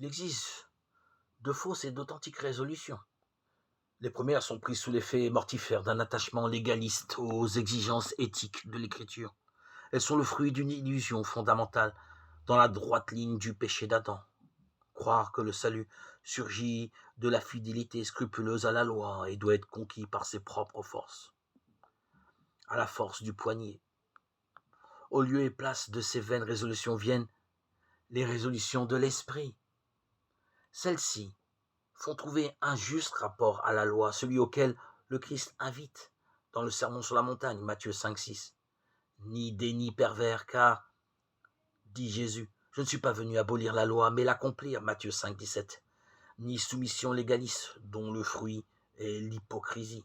Il existe de fausses et d'authentiques résolutions. Les premières sont prises sous l'effet mortifère d'un attachement légaliste aux exigences éthiques de l'écriture. Elles sont le fruit d'une illusion fondamentale dans la droite ligne du péché d'Adam. Croire que le salut surgit de la fidélité scrupuleuse à la loi et doit être conquis par ses propres forces, à la force du poignet. Au lieu et place de ces vaines résolutions viennent les résolutions de l'esprit. Celles-ci font trouver un juste rapport à la loi, celui auquel le Christ invite dans le Sermon sur la montagne, Matthieu 5, 6. Ni déni pervers, car, dit Jésus, je ne suis pas venu abolir la loi, mais l'accomplir, Matthieu 5, 17. Ni soumission légaliste, dont le fruit est l'hypocrisie.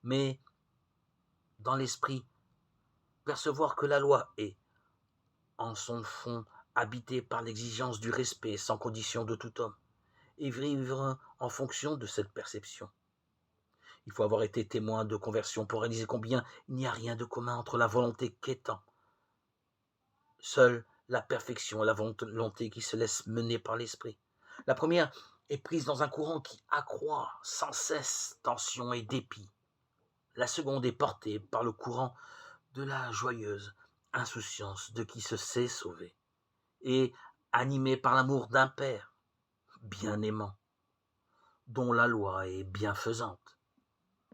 Mais, dans l'esprit, percevoir que la loi est, en son fond, habitée par l'exigence du respect sans condition de tout homme, et vivre en fonction de cette perception. Il faut avoir été témoin de conversion pour réaliser combien il n'y a rien de commun entre la volonté qu'étant. Seule la perfection et la volonté qui se laisse mener par l'esprit. La première est prise dans un courant qui accroît sans cesse tension et dépit. La seconde est portée par le courant de la joyeuse insouciance de qui se sait sauver et animée par l'amour d'un père bien aimant, dont la loi est bienfaisante.